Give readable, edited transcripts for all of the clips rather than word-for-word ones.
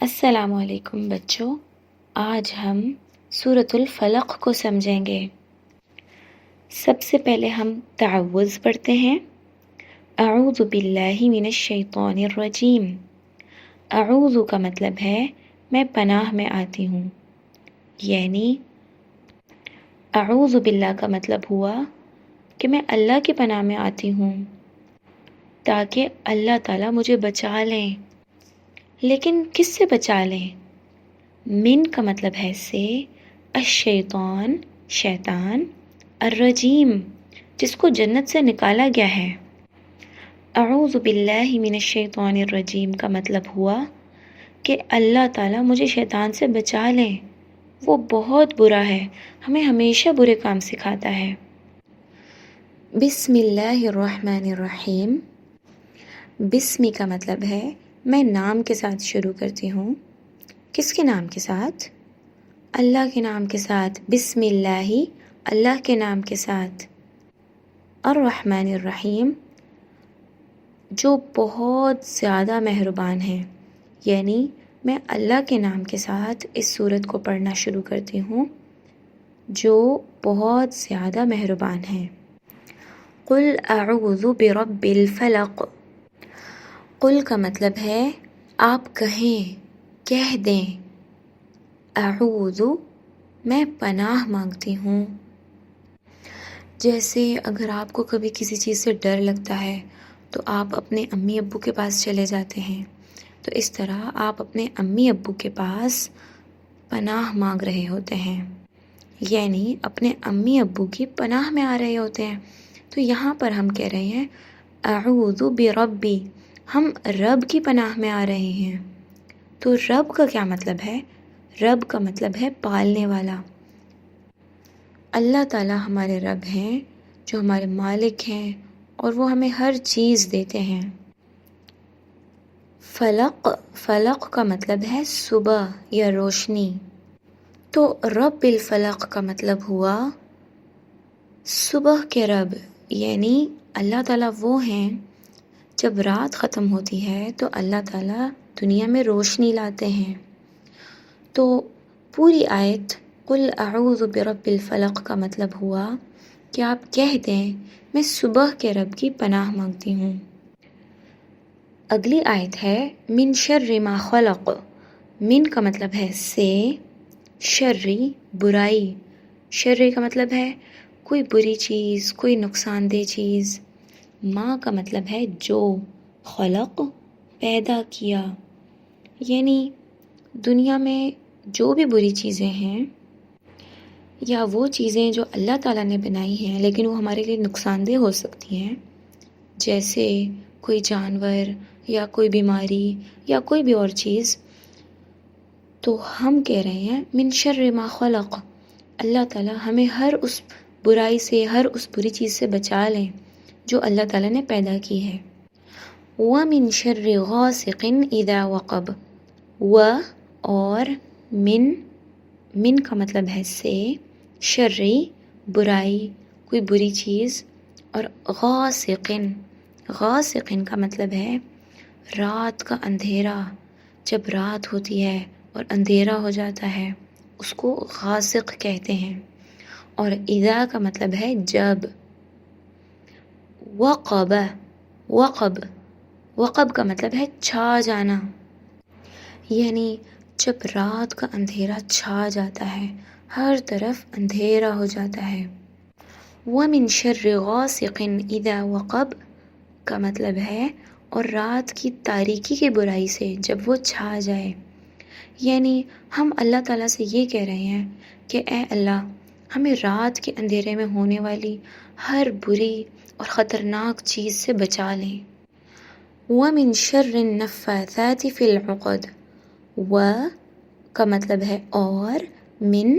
السلام علیکم بچوں، آج ہم سورۃ الفلق کو سمجھیں گے۔ سب سے پہلے ہم تعوذ پڑھتے ہیں۔ اعوذ باللہ من الشیطان الرجیم۔ اعوذ کا مطلب ہے میں پناہ میں آتی ہوں، یعنی اعوذ باللہ کا مطلب ہوا کہ میں اللہ کی پناہ میں آتی ہوں تاکہ اللہ تعالیٰ مجھے بچا لیں۔ لیکن کس سے بچا لیں؟ من کا مطلب ہے سے، الشیطان شیطان، الرجیم جس کو جنت سے نکالا گیا ہے۔ اعوذ باللہ من الشیطان الرجیم کا مطلب ہوا کہ اللہ تعالیٰ مجھے شیطان سے بچا لیں، وہ بہت برا ہے، ہمیں ہمیشہ برے کام سکھاتا ہے۔ بسم اللہ الرحمن الرحیم۔ بسمی کا مطلب ہے میں نام کے ساتھ شروع کرتی ہوں۔ کس کے نام کے ساتھ؟ اللہ کے نام کے ساتھ۔ بسم اللہ، اللہ کے نام کے ساتھ۔ الرحمن الرحیم، جو بہت زیادہ مہربان ہے، یعنی میں اللہ کے نام کے ساتھ اس سورت کو پڑھنا شروع کرتی ہوں جو بہت زیادہ مہربان ہے۔ قل اعوذ برب الفلق۔ قل کا مطلب ہے آپ کہیں، کہہ دیں۔ اعوذ، میں پناہ مانگتی ہوں۔ جیسے اگر آپ کو کبھی کسی چیز سے ڈر لگتا ہے تو آپ اپنے امی ابو کے پاس چلے جاتے ہیں، تو اس طرح آپ اپنے امی ابو کے پاس پناہ مانگ رہے ہوتے ہیں، یعنی اپنے امی ابو کی پناہ میں آ رہے ہوتے ہیں۔ تو یہاں پر ہم کہہ رہے ہیں اعوذ بربی، ہم رب کی پناہ میں آ رہے ہیں۔ تو رب کا کیا مطلب ہے؟ رب کا مطلب ہے پالنے والا۔ اللہ تعالیٰ ہمارے رب ہیں جو ہمارے مالک ہیں اور وہ ہمیں ہر چیز دیتے ہیں۔ فلق، فلق کا مطلب ہے صبح یا روشنی۔ تو رب الفلق کا مطلب ہوا صبح کے رب، یعنی اللہ تعالیٰ وہ ہیں جب رات ختم ہوتی ہے تو اللہ تعالیٰ دنیا میں روشنی لاتے ہیں۔ تو پوری آیت قل اعوذ برب الفلق کا مطلب ہوا کہ آپ کہہ دیں میں صبح کے رب کی پناہ مانگتی ہوں۔ اگلی آیت ہے من شر ما خلق۔ من کا مطلب ہے سے، شرری برائی، شرری کا مطلب ہے کوئی بری چیز، کوئی نقصان دہ چیز۔ ما کا مطلب ہے جو، خلق پیدا کیا، یعنی دنیا میں جو بھی بری چیزیں ہیں یا وہ چیزیں جو اللہ تعالیٰ نے بنائی ہیں لیکن وہ ہمارے لیے نقصان دہ ہو سکتی ہیں، جیسے کوئی جانور یا کوئی بیماری یا کوئی بھی اور چیز، تو ہم کہہ رہے ہیں من شر ما خلق، اللہ تعالیٰ ہمیں ہر اس برائی سے، ہر اس بری چیز سے بچا لیں جو اللہ تعالیٰ نے پیدا کی ہے۔ وَمِن شَرِّ غَاسِقٍ إِذَا وَقَبَ۔ و اور من کا مطلب ہے سے، شرری برائی، کوئی بری چیز، اور غاسقن، غاسقن کا مطلب ہے رات کا اندھیرا۔ جب رات ہوتی ہے اور اندھیرا ہو جاتا ہے اس کو غاسق کہتے ہیں۔ اور اذا کا مطلب ہے جب۔ وقب، وقب، وقب کا مطلب ہے چھا جانا، یعنی جب رات کا اندھیرا چھا جاتا ہے، ہر طرف اندھیرا ہو جاتا ہے۔ وَمِن شَرِّ غَاسِقٍ إِذَا وَقَبَ کا مطلب ہے اور رات کی تاریکی کی برائی سے جب وہ چھا جائے، یعنی ہم اللہ تعالیٰ سے یہ کہہ رہے ہیں کہ اے اللہ ہمیں رات کے اندھیرے میں ہونے والی ہر بری اور خطرناک چیز سے بچا لیں۔ وَمِن شَرِّ النَّفَّاثَاتِ فِي الْعُقَدِ۔ و کا مطلب ہے اور، من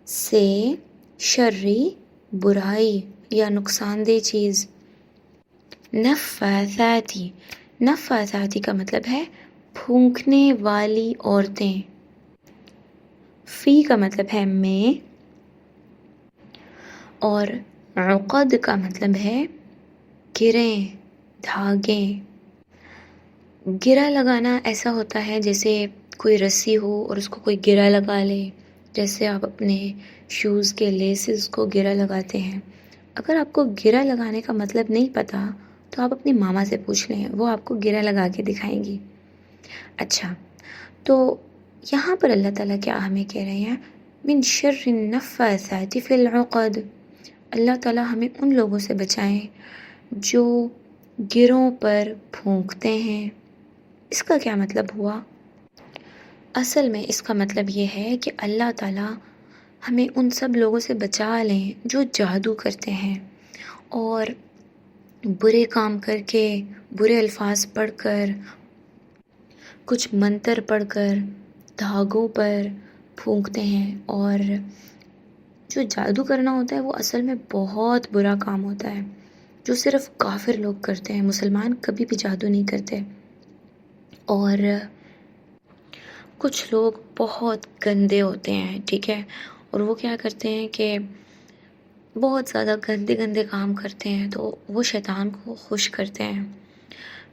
سے، شرری برائی یا نقصان دہ چیز۔ نفاثاتی، نفاثاتی کا مطلب ہے پھونکنے والی عورتیں۔ فی کا مطلب ہے میں، اور عقد کا مطلب ہے گریں، دھاگے۔ گرہ لگانا ایسا ہوتا ہے جیسے کوئی رسی ہو اور اس کو کوئی گرہ لگا لے، جیسے آپ اپنے شوز کے لیسز کو گرہ لگاتے ہیں. اگر آپ کو گرہ لگانے کا مطلب نہیں پتہ تو آپ اپنی ماما سے پوچھ لیں، وہ آپ کو گرہ لگا کے دکھائیں گی. اچھا، تو یہاں پر اللہ تعالیٰ کیا ہمیں کہہ رہے ہیں؟ من شر النفاثات فی العقد. اللہ تعالیٰ ہمیں ان لوگوں سے بچائیں جو گروں پر پھونکتے ہیں. اس کا کیا مطلب ہوا؟ اصل میں اس کا مطلب یہ ہے کہ اللہ تعالیٰ ہمیں ان سب لوگوں سے بچا لیں جو جادو کرتے ہیں اور برے کام کر کے، برے الفاظ پڑھ کر، کچھ منتر پڑھ کر دھاگوں پر پھونکتے ہیں. اور جو جادو کرنا ہوتا ہے وہ اصل میں بہت برا کام ہوتا ہے جو صرف کافر لوگ کرتے ہیں. مسلمان کبھی بھی جادو نہیں کرتے. اور کچھ لوگ بہت گندے ہوتے ہیں، ٹھیک ہے، اور وہ کیا کرتے ہیں کہ بہت زیادہ گندے گندے کام کرتے ہیں تو وہ شیطان کو خوش کرتے ہیں.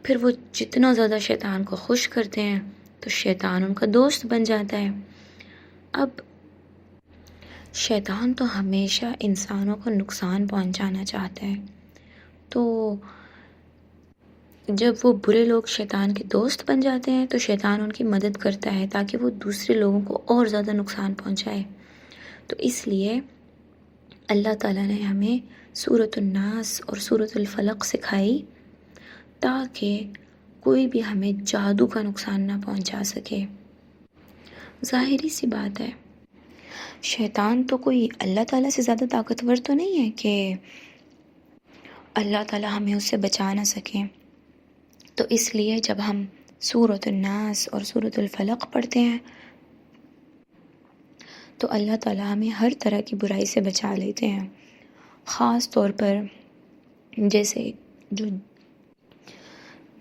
پھر وہ جتنا زیادہ شیطان کو خوش کرتے ہیں تو شیطان ان کا دوست بن جاتا ہے. اب شیطان تو ہمیشہ انسانوں کو نقصان پہنچانا چاہتا ہے، تو جب وہ برے لوگ شیطان کے دوست بن جاتے ہیں تو شیطان ان کی مدد کرتا ہے تاکہ وہ دوسرے لوگوں کو اور زیادہ نقصان پہنچائے. تو اس لیے اللہ تعالیٰ نے ہمیں سورۃ الناس اور سورۃ الفلق سکھائی تاکہ کوئی بھی ہمیں جادو کا نقصان نہ پہنچا سکے. ظاہری سی بات ہے، شیطان تو کوئی اللہ تعالیٰ سے زیادہ طاقتور تو نہیں ہے کہ اللہ تعالیٰ ہمیں اس سے بچا نہ سکیں. تو اس لیے جب ہم سورۃ الناس اور سورۃ الفلق پڑھتے ہیں تو اللہ تعالیٰ ہمیں ہر طرح کی برائی سے بچا لیتے ہیں. خاص طور پر جیسے جو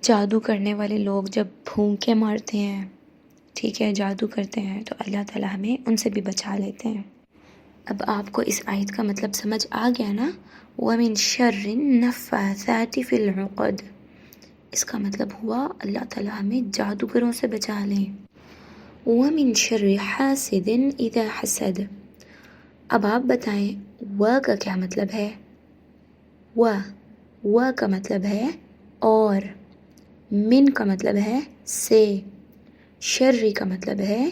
جادو کرنے والے لوگ جب پھونکے مارتے ہیں، ٹھیک ہے، جادو کرتے ہیں، تو اللہ تعالیٰ ہمیں ان سے بھی بچا لیتے ہیں. اب آپ کو اس آیت کا مطلب سمجھ آ گیا نا؟ وَمِن شَرِّ النَّفَّاثَاتِ فِي الْعُقَدِ. اس کا مطلب ہوا اللہ تعالیٰ ہمیں جادوگروں سے بچا لیں. وَمِن شَرِّ حَاسِدٍ إِذَا حَسَدَ. اب آپ بتائیں و کا کیا مطلب ہے؟ و کا مطلب ہے اور، من کا مطلب ہے سے، شر کا مطلب ہے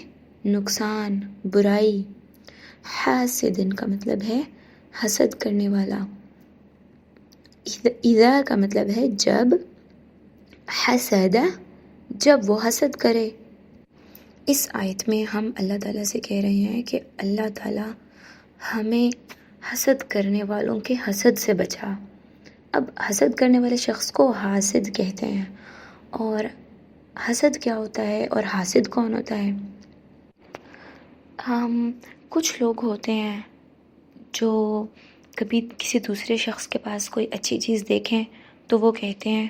نقصان، برائی، حاسدن کا مطلب ہے حسد کرنے والا، اذا کا مطلب ہے جب، حسد جب وہ حسد کرے. اس آیت میں ہم اللہ تعالیٰ سے کہہ رہے ہیں کہ اللہ تعالیٰ ہمیں حسد کرنے والوں کے حسد سے بچا. اب حسد کرنے والے شخص کو حاسد کہتے ہیں. اور حسد کیا ہوتا ہے اور حاسد کون ہوتا ہے؟ کچھ لوگ ہوتے ہیں جو کبھی کسی دوسرے شخص کے پاس کوئی اچھی چیز دیکھیں تو وہ کہتے ہیں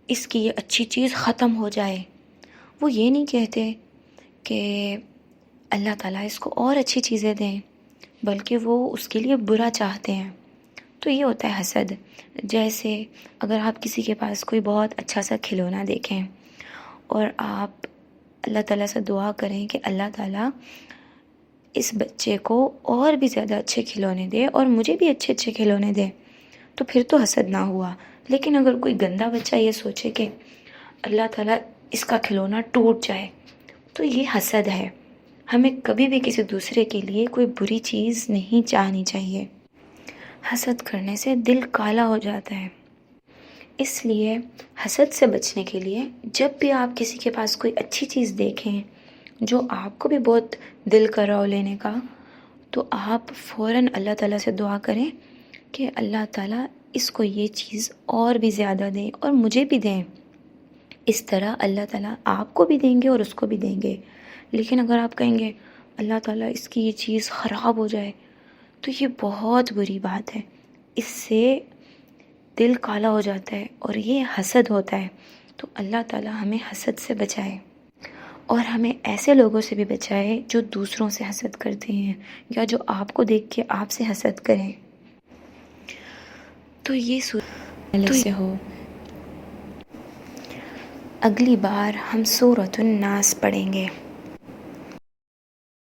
اس کی یہ اچھی چیز ختم ہو جائے. وہ یہ نہیں کہتے کہ اللہ تعالیٰ اس کو اور اچھی چیزیں دیں، بلکہ وہ اس کے لیے برا چاہتے ہیں. تو یہ ہوتا ہے حسد. جیسے اگر آپ کسی کے پاس کوئی بہت اچھا سا کھلونا دیکھیں اور آپ اللہ تعالیٰ سے دعا کریں کہ اللہ تعالیٰ اس بچے کو اور بھی زیادہ اچھے کھلونے دے اور مجھے بھی اچھے اچھے کھلونے دے، تو پھر تو حسد نہ ہوا. لیکن اگر کوئی گندا بچہ یہ سوچے کہ اللہ تعالیٰ اس کا کھلونا ٹوٹ جائے تو یہ حسد ہے. ہمیں کبھی بھی کسی دوسرے کے لیے کوئی بری چیز نہیں چاہنی چاہیے. حسد کرنے سے دل کالا ہو جاتا ہے. اس لیے حسد سے بچنے کے لیے جب بھی آپ کسی کے پاس کوئی اچھی چیز دیکھیں جو آپ کو بھی بہت دل کر رہا ہو لینے کا، تو آپ فوراً اللہ تعالیٰ سے دعا کریں کہ اللہ تعالیٰ اس کو یہ چیز اور بھی زیادہ دیں اور مجھے بھی دیں. اس طرح اللہ تعالیٰ آپ کو بھی دیں گے اور اس کو بھی دیں گے. لیکن اگر آپ کہیں گے اللہ تعالیٰ اس کی یہ چیز خراب ہو جائے تو یہ بہت بری بات ہے. اس سے دل کالا ہو جاتا ہے اور یہ حسد ہوتا ہے. تو اللہ تعالیٰ ہمیں حسد سے بچائے اور ہمیں ایسے لوگوں سے بھی بچائے جو دوسروں سے حسد کرتے ہیں یا جو آپ کو دیکھ کے آپ سے حسد کریں. تو یہ سے ہو. اگلی بار ہم سورۃ الناس پڑھیں گے.